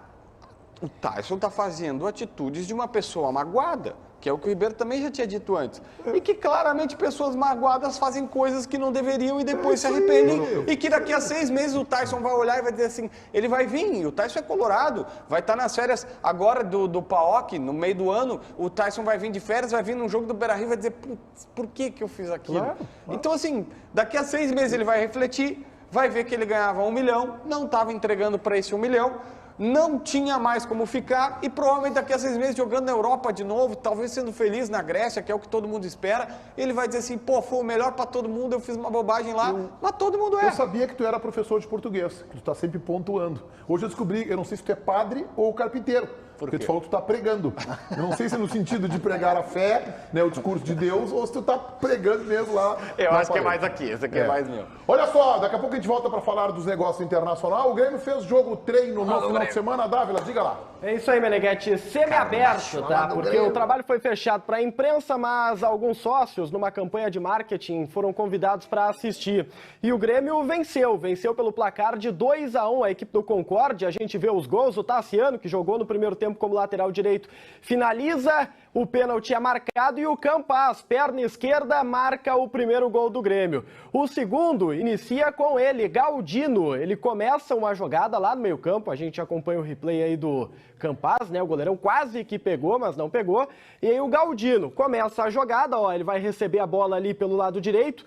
O Tyson está fazendo atitudes de uma pessoa magoada, que é o que o Ribeiro também já tinha dito antes. E que claramente pessoas magoadas fazem coisas que não deveriam e depois se arrependem. E que daqui a 6 meses o Tyson vai olhar e vai dizer assim, ele vai vir, o Tyson é colorado, vai estar nas férias agora do PAOK, no meio do ano, o Tyson vai vir de férias, vai vir num jogo do Beira-Rio e vai dizer, por que eu fiz aquilo? Claro. Então assim, daqui a 6 meses ele vai refletir, vai ver que ele ganhava 1 milhão, não estava entregando para esse 1 milhão, não tinha mais como ficar e provavelmente daqui a 6 meses jogando na Europa de novo, talvez sendo feliz na Grécia, que é o que todo mundo espera, ele vai dizer assim, pô, foi o melhor para todo mundo, eu fiz uma bobagem lá, mas todo mundo é. Eu sabia que tu era professor de português, que tu tá sempre pontuando. Hoje eu descobri, eu não sei se tu é padre ou carpinteiro, Porque tu falou que tu tá pregando. Eu não sei se é no sentido de pregar a fé, né, o discurso de Deus, ou se tu tá pregando mesmo lá. Eu na acho que é parede. mais aqui, esse aqui é mais meu. Olha só, daqui a pouco a gente volta para falar dos negócios internacional. O Grêmio fez jogo treino no final de semana. Dávila, diga lá. É isso aí, Meneghetti, semi-aberto, tá? Porque o trabalho foi fechado para a imprensa, mas alguns sócios, numa campanha de marketing, foram convidados para assistir. E o Grêmio venceu pelo placar de 2-1 a equipe do Concorde. A gente vê os gols, o Tassiano, que jogou no primeiro tempo como lateral direito, finaliza, o pênalti é marcado e o Campas, perna esquerda, marca o primeiro gol do Grêmio. O segundo inicia com ele, Galdino. Ele começa uma jogada lá no meio-campo, a gente acompanha o replay aí do Campas, né? O goleirão quase que pegou, mas não pegou. E aí o Galdino começa a jogada, ó, ele vai receber a bola ali pelo lado direito,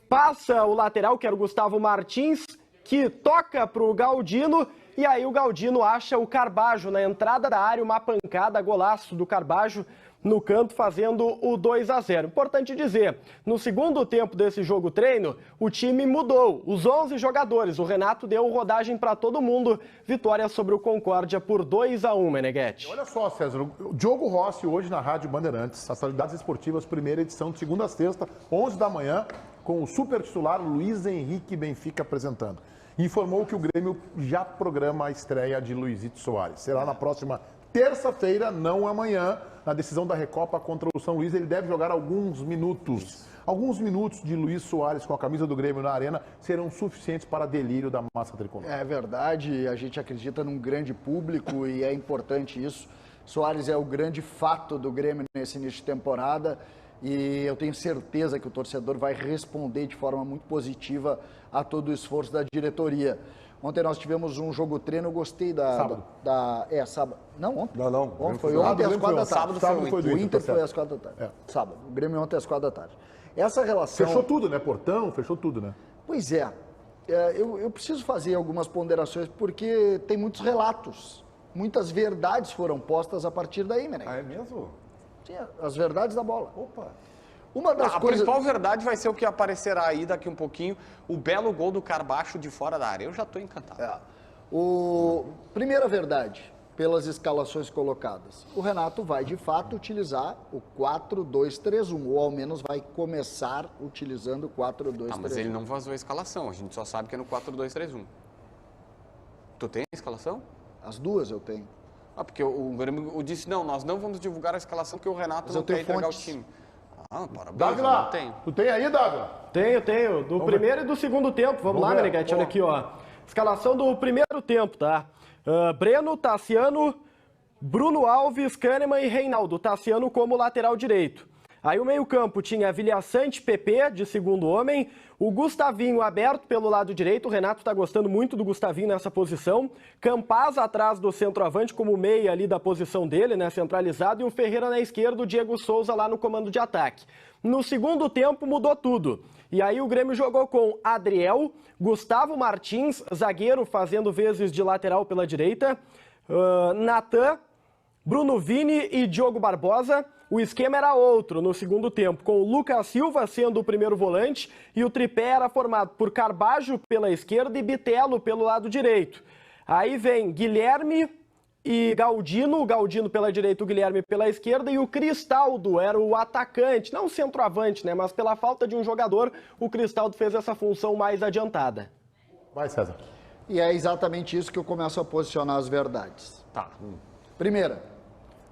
passa o lateral, que era o Gustavo Martins, que toca pro Galdino, e aí o Galdino acha o Carbajo na entrada da área, uma pancada, golaço do Carbajo no canto, fazendo o 2-0. Importante dizer, no segundo tempo desse jogo treino, o time mudou, os 11 jogadores, o Renato deu rodagem para todo mundo, vitória sobre o Concórdia por 2-1, Meneghetti. Olha só, César, o Diogo Rossi hoje na Rádio Bandeirantes, atualidades esportivas, primeira edição, de segunda a sexta, 11 da manhã, com o super titular Luiz Henrique Benfica apresentando. Informou que o Grêmio já programa a estreia de Luizito Soares. Será na próxima terça-feira, não amanhã, na decisão da Recopa contra o São Luís. Ele deve jogar alguns minutos. Alguns minutos de Luiz Soares com a camisa do Grêmio na arena serão suficientes para delírio da massa tricolor. É verdade, a gente acredita num grande público e é importante isso. Soares é o grande fato do Grêmio nesse início de temporada e eu tenho certeza que o torcedor vai responder de forma muito positiva a todo o esforço da diretoria. Ontem nós tivemos um jogo treino, eu gostei Sábado. Sábado. Não, ontem. Não. Ontem foi ontem às 4 da tarde. Sábado foi do O Inter, Inter tá foi certo. às 4 da tarde. É. Sábado. O Grêmio ontem às 4 da tarde. Essa relação... Fechou tudo, né? Portão, fechou tudo, né? Pois é. Eu preciso fazer algumas ponderações porque tem muitos relatos. Muitas verdades foram postas a partir daí, Meneghetti. Ah, é mesmo? Sim, as verdades da bola. Opa! Uma das A coisas... principal verdade vai ser o que aparecerá aí daqui um pouquinho, o belo gol do Carbacho de fora da área. Eu já estou encantado. Primeira verdade, pelas escalações colocadas. O Renato vai, de fato, utilizar o 4-2-3-1, ou ao menos vai começar utilizando o 4-2-3-1. Ah, mas ele não vazou a escalação, a gente só sabe que é no 4-2-3-1. Tu tem a escalação? As duas eu tenho. Ah, porque o Grêmio disse, não, nós não vamos divulgar a escalação porque o Renato Mas não eu tenho quer entregar fontes. o time. Ah, parabéns, eu Dávila, não tenho. tu tem aí, Dávila? Tenho. Do primeiro e do segundo tempo. Vamos lá, ver. Meneghetti, olha aqui, ó. Escalação do primeiro tempo, tá? Breno, Tassiano, Bruno Alves, Kahneman e Reinaldo. Tassiano como lateral direito. Aí o meio-campo tinha Vilhaçante, PP, de segundo homem, o Gustavinho aberto pelo lado direito, o Renato está gostando muito do Gustavinho nessa posição, Campas atrás do centroavante como meia ali da posição dele, né, centralizado, e o Ferreira na esquerda, o Diego Souza lá no comando de ataque. No segundo tempo mudou tudo, e aí o Grêmio jogou com Adriel, Gustavo Martins, zagueiro fazendo vezes de lateral pela direita, Natan, Bruno Vini e Diogo Barbosa. O esquema era outro no segundo tempo, com o Lucas Silva sendo o primeiro volante e o tripé era formado por Carbajo pela esquerda e Bitelo pelo lado direito. Aí vem Guilherme e Galdino, o Galdino pela direita, o Guilherme pela esquerda e o Cristaldo era o atacante, não o centroavante, né? Mas pela falta de um jogador, o Cristaldo fez essa função mais adiantada. Vai, César. E é exatamente isso que eu começo a posicionar as verdades. Tá. Primeira,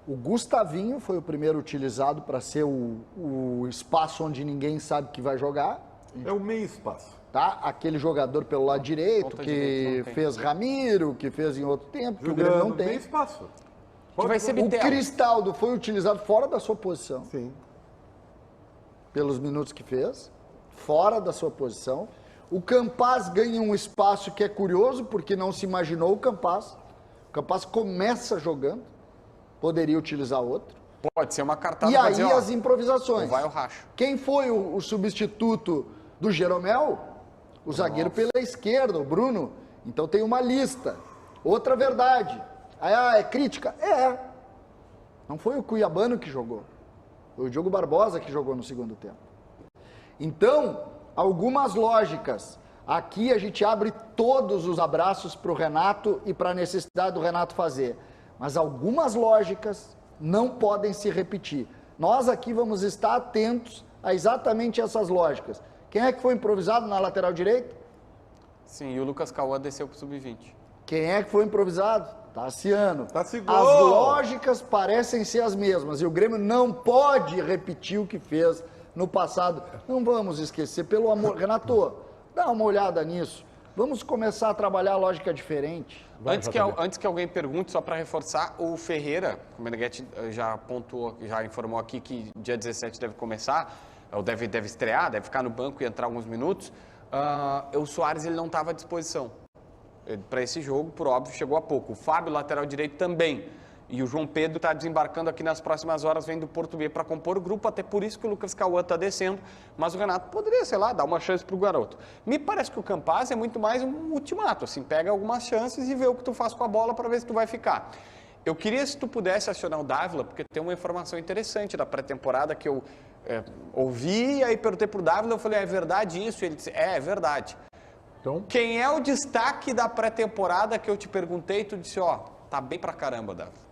o Gustavinho foi o primeiro utilizado para ser o espaço onde ninguém sabe que vai jogar. É o meio espaço. Tá? Aquele jogador pelo lado direito, Ponta que direita não tem. fez Ramiro, que fez em outro tempo, que o Grêmio não tem. meio espaço. Que vai ser O Bitelo. Cristaldo foi utilizado fora da sua posição, Sim. pelos minutos que fez, fora da sua posição. O Campas ganha um espaço que é curioso, porque não se imaginou o Campas. O Campas começa jogando, poderia utilizar outro. Pode ser uma cartada E pra aí dizer, ó, as improvisações. ou vai ou racha. Quem foi o substituto do Jeromel? O zagueiro pela esquerda, o Bruno. Então tem uma lista. Outra verdade. É crítica? É. Não foi o Cuiabano que jogou. Foi o Diogo Barbosa que jogou no segundo tempo. Então, algumas lógicas. Aqui a gente abre todos os abraços para o Renato e para a necessidade do Renato fazer. Mas algumas lógicas não podem se repetir. Nós aqui vamos estar atentos a exatamente essas lógicas. Quem é que foi improvisado na lateral direita? Sim, e o Lucas Cauã desceu pro sub-20. Quem é que foi improvisado? Tassiano. Tassigol. As lógicas parecem ser as mesmas e o Grêmio não pode repetir o que fez no passado. Não vamos esquecer, pelo amor... Renato, dá uma olhada nisso. Vamos começar a trabalhar a lógica diferente. Antes que alguém pergunte, só para reforçar, o Ferreira, o Meneghetti já pontuou, já informou aqui que dia 17 deve começar, ou deve estrear, deve ficar no banco e entrar alguns minutos. O Soares ele não estava à disposição para esse jogo, por óbvio, chegou há pouco. O Fábio, lateral direito, também. E o João Pedro está desembarcando aqui nas próximas horas, vem do Porto B para compor o grupo, até por isso que o Lucas Cauã está descendo. Mas o Renato poderia, sei lá, dar uma chance para o garoto. Me parece que o Campaz é muito mais um ultimato, assim, pega algumas chances e vê o que tu faz com a bola para ver se tu vai ficar. Eu queria, se tu pudesse acionar o Dávila, porque tem uma informação interessante da pré-temporada que eu ouvi, e aí perguntei pro Dávila, eu falei, é verdade isso? Ele disse, é verdade. Então... Quem é o destaque da pré-temporada que eu te perguntei e tu disse, ó, tá bem pra caramba, Dávila?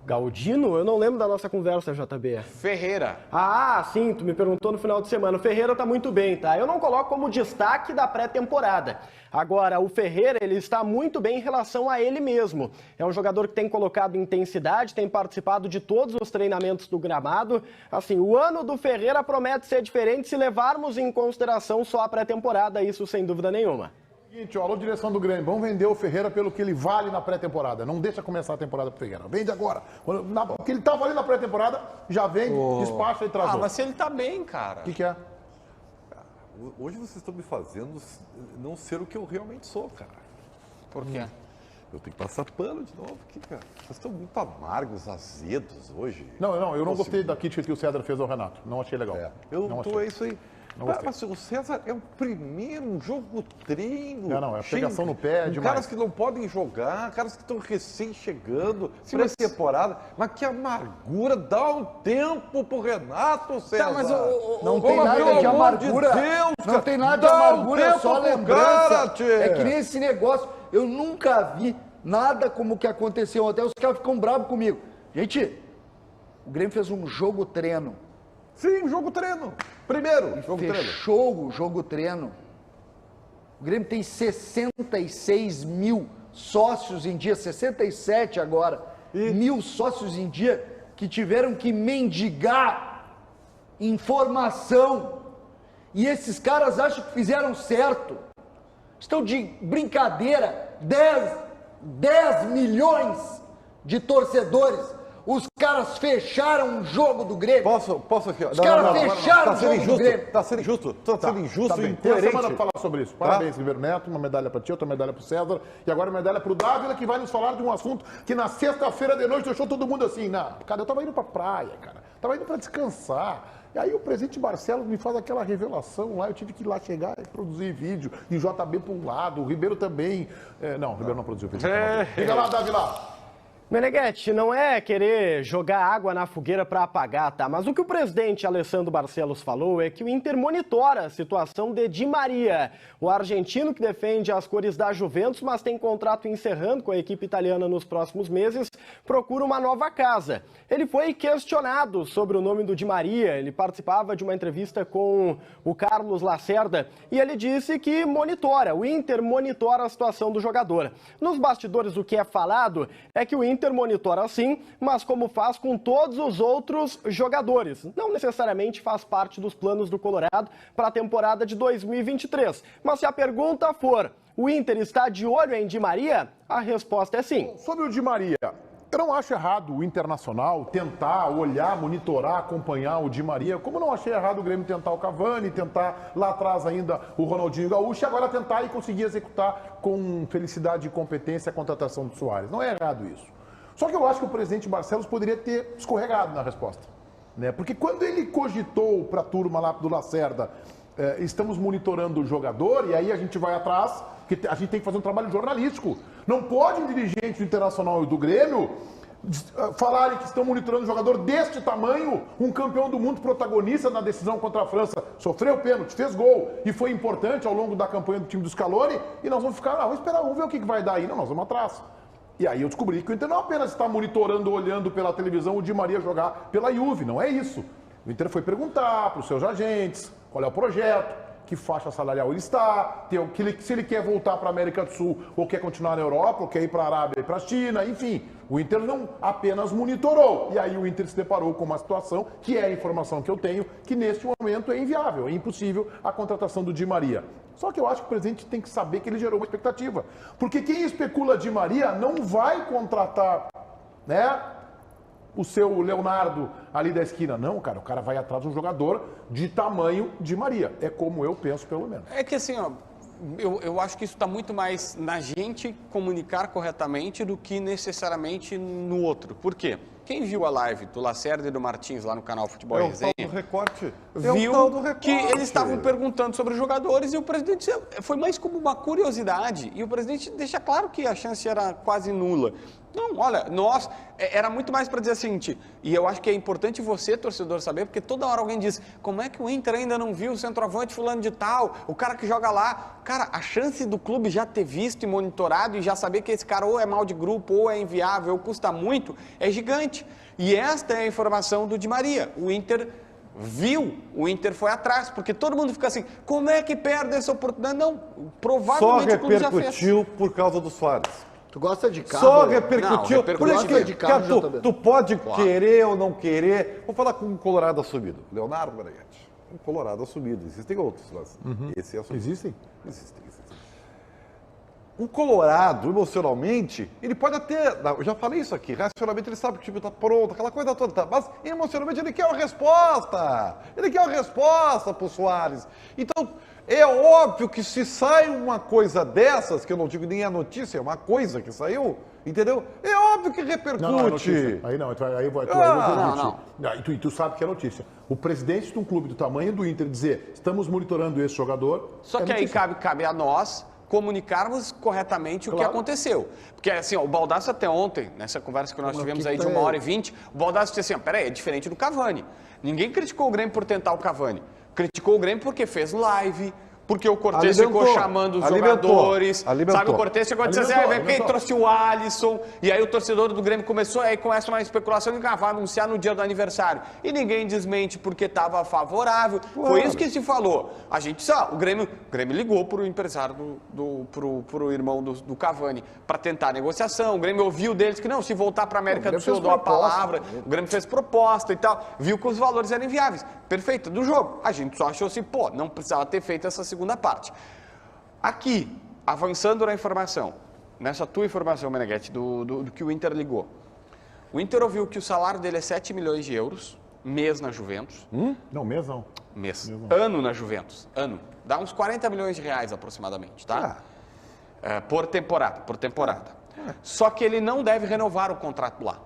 Galdino? Eu não lembro da nossa conversa, JB. Ferreira. Ah, sim, tu me perguntou no final de semana. O Ferreira tá muito bem, tá? Eu não coloco como destaque da pré-temporada. Agora, o Ferreira, ele está muito bem em relação a ele mesmo. É um jogador que tem colocado intensidade, tem participado de todos os treinamentos do gramado. Assim, o ano do Ferreira promete ser diferente se levarmos em consideração só a pré-temporada, isso sem dúvida nenhuma. Seguinte, alô, direção do Grêmio, vamos vender o Ferreira pelo que ele vale na pré-temporada. Não deixa começar a temporada pro Ferreira. Vende agora. O que ele tá valendo na pré-temporada, já vende, despacha e traz. Ah, mas se ele tá bem, cara. O que é? Hoje vocês estão me fazendo não ser o que eu realmente sou, cara. Por quê? Eu tenho que passar pano de novo aqui, cara. Vocês estão muito amargos, azedos hoje. Não, eu não gostei da crítica que o César fez ao Renato. Não achei legal. É isso aí. Mas o César é o primeiro jogo treino. Não, é pegação no pé, demais. Caras que não podem jogar, caras que estão recém chegando, pré-temporada. Mas que amargura, dá um tempo pro Renato, César. Tá, mas não tem nada de amargura. Não tem nada de amargura, é só lembrança. É que nem esse negócio. Eu nunca vi nada como o que aconteceu ontem. Os caras ficam bravos comigo. Gente, o Grêmio fez um jogo treino. Sim, jogo treino. Primeiro, jogo treino. Fechou o jogo treino. O Grêmio tem 66 mil sócios em dia, 67 agora, mil sócios em dia que tiveram que mendigar informação. E esses caras acham que fizeram certo. Estão de brincadeira, 10 milhões de torcedores. Os caras fecharam o jogo do Grêmio. Posso aqui? Os caras fecharam o jogo do Grêmio. Tá sendo injusto. Tá sendo injusto e Tem a incoerente. semana pra falar sobre isso. Parabéns, Ribeiro Neto. Uma medalha pra ti, outra medalha pro César. E agora uma medalha pro Dávila, que vai nos falar de um assunto que na sexta-feira de noite deixou todo mundo assim. Cara, eu tava indo pra praia, cara. Tava indo pra descansar. E aí o presidente Barcelos me faz aquela revelação lá, eu tive que ir lá chegar e produzir vídeo. E JB para um lado, o Ribeiro também. Não, o Ribeiro não produziu vídeo. Diga lá, Dávila. Meneghetti, não é querer jogar água na fogueira para apagar, tá? Mas o que o presidente Alessandro Barcelos falou é que o Inter monitora a situação de Di Maria, o argentino que defende as cores da Juventus, mas tem contrato encerrando com a equipe italiana nos próximos meses, procura uma nova casa. Ele foi questionado sobre o nome do Di Maria, ele participava de uma entrevista com o Carlos Lacerda e ele disse que o Inter monitora a situação do jogador. Nos bastidores o que é falado é que o Inter monitora sim, mas como faz com todos os outros jogadores. Não necessariamente faz parte dos planos do Colorado para a temporada de 2023. Mas se a pergunta for, o Inter está de olho em Di Maria? A resposta é sim. Sobre o Di Maria, eu não acho errado o Internacional tentar olhar, monitorar, acompanhar o Di Maria, como não achei errado o Grêmio tentar o Cavani, tentar lá atrás ainda o Ronaldinho Gaúcho, e agora tentar e conseguir executar com felicidade e competência a contratação do Soares. Não é errado isso. Só que eu acho que o presidente Barcelos poderia ter escorregado na resposta. Né? Porque quando ele cogitou para a turma lá do Lacerda, estamos monitorando o jogador, e aí a gente vai atrás, porque a gente tem que fazer um trabalho jornalístico. Não pode um dirigente do Internacional e do Grêmio falarem que estão monitorando um jogador deste tamanho, um campeão do mundo protagonista na decisão contra a França, sofreu pênalti, fez gol e foi importante ao longo da campanha do time do Scaloni, e nós vamos ficar, vamos esperar, vamos ver o que vai dar aí. Não, nós vamos atrás. E aí eu descobri que o Inter não apenas está monitorando, olhando pela televisão o Di Maria jogar pela Juve, não é isso. O Inter foi perguntar para os seus agentes qual é o projeto, que faixa salarial ele está, se ele quer voltar para a América do Sul ou quer continuar na Europa, ou quer ir para a Arábia e para a China, enfim. O Inter não apenas monitorou. E aí o Inter se deparou com uma situação, que é a informação que eu tenho, que neste momento é inviável, é impossível a contratação do Di Maria. Só que eu acho que o presidente tem que saber que ele gerou uma expectativa. Porque quem especula Di Maria não vai contratar, né, o seu Leonardo ali da esquina. Não, cara, o cara vai atrás de um jogador de tamanho Di Maria. É como eu penso, pelo menos. É que assim, ó, eu acho que isso está muito mais na gente comunicar corretamente do que necessariamente no outro. Por quê? Quem viu a live do Lacerda e do Martins lá no canal Futebol e Resenha, do recorte. viu que eles estavam perguntando sobre os jogadores e o presidente foi mais como uma curiosidade e o presidente deixa claro que a chance era quase nula. Não, olha, era muito mais para dizer o seguinte, e eu acho que é importante você, torcedor, saber, porque toda hora alguém diz, como é que o Inter ainda não viu o centroavante fulano de tal, o cara que joga lá? Cara, a chance do clube já ter visto e monitorado e já saber que esse cara ou é mal de grupo, ou é inviável, ou custa muito, é gigante. E esta é a informação do Di Maria. O Inter viu, o Inter foi atrás, porque todo mundo fica assim, como é que perde essa oportunidade? Não, provavelmente Só o clube já fez. repercutiu por causa do Soares. Tu gosta de carro? Só repercutiu. Não, Por isso repercutiu de carro, que JB. tu pode querer ou não querer. Vou falar com um colorado assumido. Leonardo Meneghetti. Um colorado assumido. Existem outros, mas esse é assumido. Existem? Existem. O colorado, emocionalmente, ele pode até... Eu já falei isso aqui. Racionalmente ele sabe que o time está pronto, aquela coisa toda. Tá, mas emocionalmente ele quer uma resposta. Ele quer uma resposta pro Soares. Então... É óbvio que se sai uma coisa dessas, que eu não digo nem a notícia, é uma coisa que saiu, entendeu? É óbvio que repercute. Não, é notícia. Aí não, aí eu vou admitir. E tu sabe que é notícia. O presidente de um clube do tamanho do Inter dizer, estamos monitorando esse jogador... Só que aí cabe a nós comunicarmos corretamente o que aconteceu. Porque assim, ó, o Baldasso até ontem, nessa conversa que nós tivemos aí de 1h20, o Baldasso disse assim, peraí, é diferente do Cavani. Ninguém criticou o Grêmio por tentar o Cavani. Criticou o Grêmio porque fez live, porque o Cortez ficou chamando os jogadores. Sabe, o Cortez chegou a dizer assim, quem trouxe o Alisson? E aí o torcedor do Grêmio começou, aí começa uma especulação de vai anunciar no dia do aniversário. E ninguém desmente porque estava favorável. Claro. Foi isso que se falou. A gente sabe, o Grêmio ligou para o empresário pro irmão do Cavani para tentar a negociação. O Grêmio ouviu deles que não, se voltar para a América do Sul, eu dou a palavra. O Grêmio fez proposta e tal. Viu que os valores eram inviáveis. Perfeito, do jogo. A gente só achou assim, não precisava ter feito essa segunda parte. Aqui, avançando na informação, nessa tua informação, Meneghetti, do que o Inter ligou. O Inter ouviu que o salário dele é 7 milhões de euros, mês na Juventus. Não, mês não. Mês. Ano na Juventus. Ano. Dá uns 40 milhões de reais aproximadamente, tá? Por temporada. Só que ele não deve renovar o contrato lá.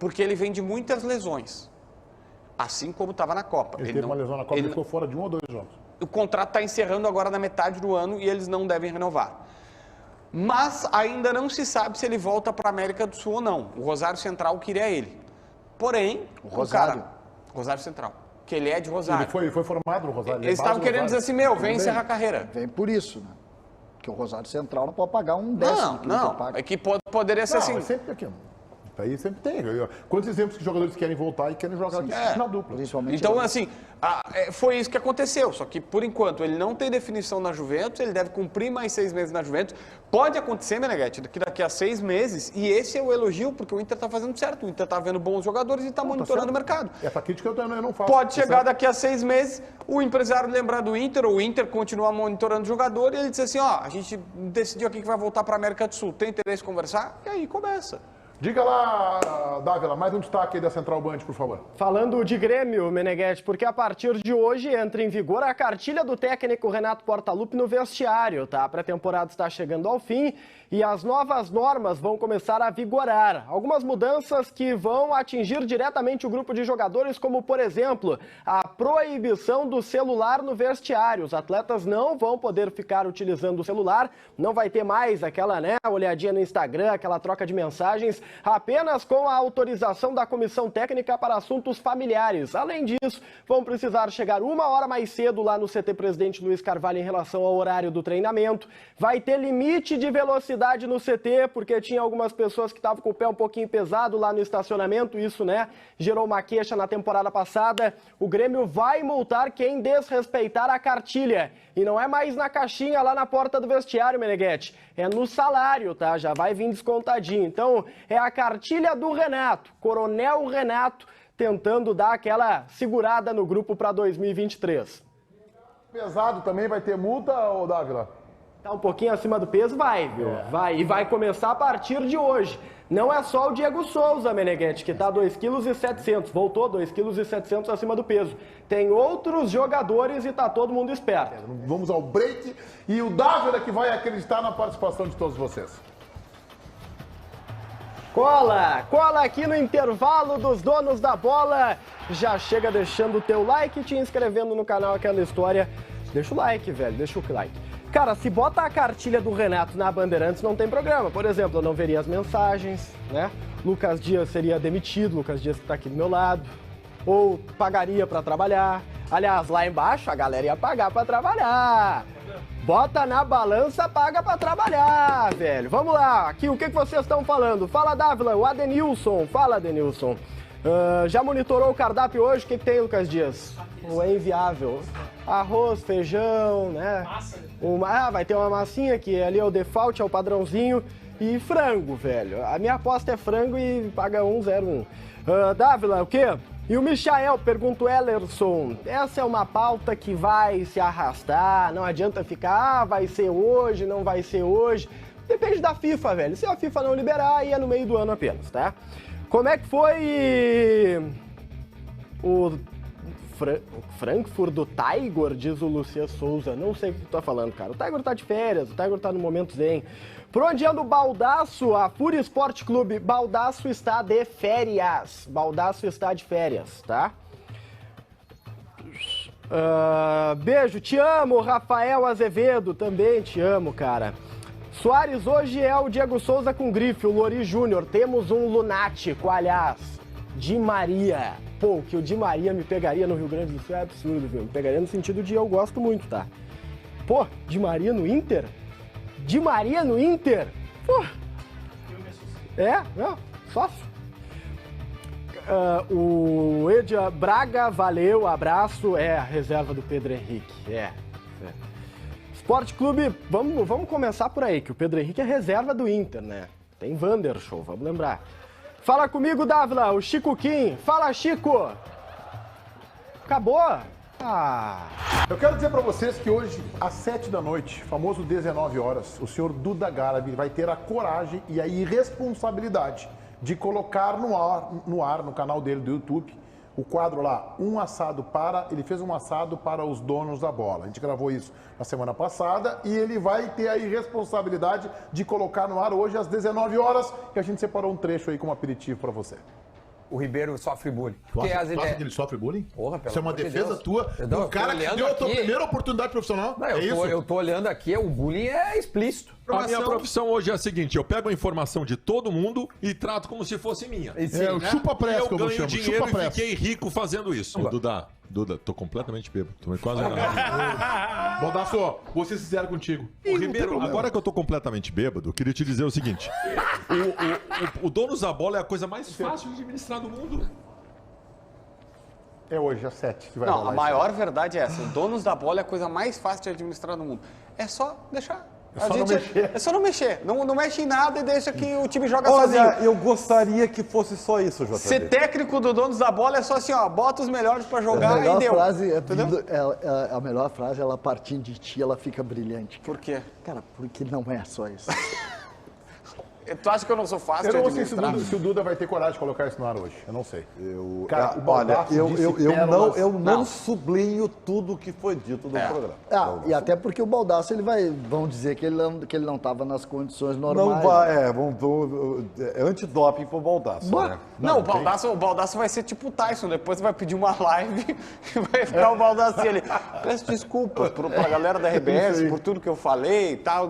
Porque ele vem de muitas lesões. Assim como estava na Copa. Ele teve uma lesão na Copa, ele ficou fora de 1 ou 2 jogos. O contrato está encerrando agora na metade do ano e eles não devem renovar. Mas ainda não se sabe se ele volta para a América do Sul ou não. O Rosário Central queria ele. Porém, Rosário Central, que ele é de Rosário. Ele foi formado no Rosário. Eles estavam querendo dizer assim, vem encerrar a carreira. Vem por isso, né? Porque o Rosário Central não pode pagar um décimo. Não. É que poderia ser assim. É sempre aqui. Aí sempre tem. Quantos exemplos que jogadores querem voltar e querem jogar aqui na dupla? Então, assim, foi isso que aconteceu. Só que, por enquanto, ele não tem definição na Juventus, ele deve cumprir mais 6 meses na Juventus. Pode acontecer, Meneghetti, que daqui a 6 meses, e esse é o elogio, porque o Inter está fazendo certo, o Inter está vendo bons jogadores e está monitorando o mercado. Essa crítica eu não faço. Pode chegar daqui a 6 meses, o empresário lembrar do Inter, ou o Inter continuar monitorando o jogador, e ele diz assim, a gente decidiu aqui que vai voltar para a América do Sul, tem interesse em conversar? E aí começa. Diga lá, Dávila, mais um destaque aí da Central Band, por favor. Falando de Grêmio, Meneghetti, porque a partir de hoje entra em vigor a cartilha do técnico Renato Portaluppi no vestiário, tá? A pré-temporada está chegando ao fim e as novas normas vão começar a vigorar. Algumas mudanças que vão atingir diretamente o grupo de jogadores, como, por exemplo, a proibição do celular no vestiário. Os atletas não vão poder ficar utilizando o celular, não vai ter mais aquela, olhadinha no Instagram, aquela troca de mensagens, apenas com a autorização da comissão técnica para assuntos familiares. Além disso, vão precisar chegar 1 hora mais cedo lá no CT Presidente Luiz Carvalho em relação ao horário do treinamento. Vai ter limite de velocidade no CT, porque tinha algumas pessoas que estavam com o pé um pouquinho pesado lá no estacionamento, isso, gerou uma queixa na temporada passada. O Grêmio vai multar quem desrespeitar a cartilha. E não é mais na caixinha lá na porta do vestiário, Meneghetti. É no salário, tá? Já vai vir descontadinho. Então, é a cartilha do Renato, Coronel Renato, tentando dar aquela segurada no grupo para 2023. Pesado também vai ter multa, ô Dávila? Tá um pouquinho acima do peso, vai, viu? Vai. E vai começar a partir de hoje. Não é só o Diego Souza, Meneghetti, que tá 2,7 kg. Voltou 2,7 kg acima do peso. Tem outros jogadores e tá todo mundo esperto. Vamos ao break e o Dávila que vai acreditar na participação de todos vocês. Cola aqui no intervalo dos donos da bola. Já chega deixando o teu like e te inscrevendo no canal Aquela História. Deixa o like, velho, deixa o like. Cara, se bota a cartilha do Renato na Bandeirantes, não tem programa. Por exemplo, eu não veria as mensagens, Lucas Dias seria demitido, Lucas Dias que tá aqui do meu lado. Ou pagaria pra trabalhar. Aliás, lá embaixo a galera ia pagar pra trabalhar. Bota na balança, paga pra trabalhar, velho. Vamos lá, aqui o que vocês estão falando? Fala, Dávila, o Adenilson. Fala, Adenilson. Já monitorou o cardápio hoje? O que tem, Lucas Dias? É inviável. Arroz, feijão, vai ter uma massinha que ali é o default, é o padrãozinho. E frango, velho. A minha aposta é frango e paga 1,01. Dávila, o quê? E o Michael, pergunta o Ellerson, essa é uma pauta que vai se arrastar, não adianta ficar, vai ser hoje, não vai ser hoje. Depende da FIFA, velho. Se a FIFA não liberar, aí é no meio do ano apenas, tá? Como é que foi o Frankfurt do Tiger, diz o Luciano Souza. Não sei o que tu tá falando, cara. O Tiger tá de férias, o Tiger tá no momento zen. Por onde anda o Baldaço? A Fúria Esporte Clube. Baldaço está de férias. Baldaço está de férias, tá? Beijo, te amo, Rafael Azevedo. Também te amo, cara. Soares, hoje é o Diego Souza com grife, o Lori Júnior. Temos um lunático, aliás, Di Maria. Pô, que o Di Maria me pegaria no Rio Grande do Sul é absurdo, viu? Me pegaria no sentido de eu gosto muito, tá? Pô, Di Maria no Inter? Di Maria no Inter? Pô. Não, fácil. O Edia Braga, valeu, abraço. A reserva do Pedro Henrique. Esporte Clube, vamos começar por aí, que o Pedro Henrique é reserva do Inter, Tem Wandershow, vamos lembrar. Fala comigo, Dávila, o Chico Kim. Fala, Chico! Acabou? Eu quero dizer para vocês que hoje, às 7 da noite, famoso 19 horas, o senhor Duda Garbi vai ter a coragem e a irresponsabilidade de colocar no canal dele do YouTube, o quadro lá, ele fez um assado para os donos da bola. A gente gravou isso na semana passada e ele vai ter a irresponsabilidade de colocar no ar hoje às 19 horas, que a gente separou um trecho aí como aperitivo para você. O Ribeiro sofre bullying. Tu acha que ele sofre bullying? Porra, pelo Isso é uma amor de defesa Deus. tua do cara que deu a tua primeira oportunidade profissional? Não, é isso? Eu tô olhando aqui, o bullying é explícito. A minha profissão hoje é a seguinte, eu pego a informação de todo mundo e trato como se fosse minha. O chupa-pressa, eu como eu ganho chamo. dinheiro e Chupa-pressa. fiquei rico fazendo isso. Duda, tô completamente bêbado. Tô quase Baldasso, vou ser sincero contigo. Ô, Ribeiro, agora que eu tô completamente bêbado, eu queria te dizer o seguinte. O Donos da Bola é a coisa mais fácil de administrar do mundo. É hoje, às 7 que vai Não, rolar a maior verdade é essa. O Donos da Bola é a coisa mais fácil de administrar no mundo. É só deixar. É só não mexer. Não mexe em nada e deixa que o time joga sozinho. Olha, eu gostaria que fosse só isso, JB. Ser técnico do Donos da Bola é só assim, bota os melhores pra jogar e deu. A melhor frase, ela partindo de ti, ela fica brilhante. Por quê? Cara, porque não é só isso. Tu acha que eu não sou fácil Eu de não sei administrar? se o Duda vai ter coragem de colocar isso no ar hoje. Eu não sei. Olha, Baldassi disse eu não Não. sublinho tudo o que foi dito no programa. E até porque o Baldassi, vão dizer que ele não estava nas condições normais. Não vai, é antidoping pro Baldassi, né? Não, o Baldassi vai ser tipo o Tyson, depois vai pedir uma live e vai ficar o Baldassi ali. Peço desculpas pra galera da RBS por tudo que eu falei e tal.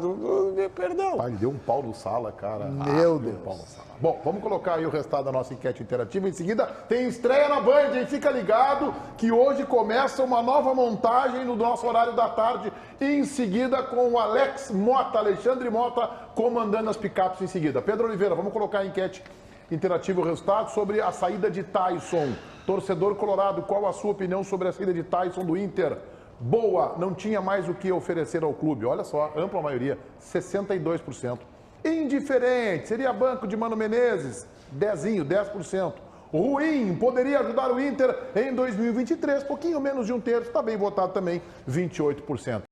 Perdão. Pai, ele deu um pau no Sala, cara. Meu deu um Deus. pau no Sala. Bom, vamos colocar aí o resultado da nossa enquete interativa. Em seguida, tem estreia na Band, hein? Fica ligado que hoje começa uma nova montagem no nosso horário da tarde. Em seguida, com o Alexandre Mota, comandando as picapes em seguida. Pedro Oliveira, vamos colocar a enquete interativa o resultado sobre a saída de Tyson. Torcedor colorado, qual a sua opinião sobre a saída de Tyson do Inter? Boa, não tinha mais o que oferecer ao clube. Olha só, ampla maioria, 62%. Indiferente, seria banco de Mano Menezes, 10%. Ruim, poderia ajudar o Inter em 2023, pouquinho menos de um terço, está bem votado também, 28%.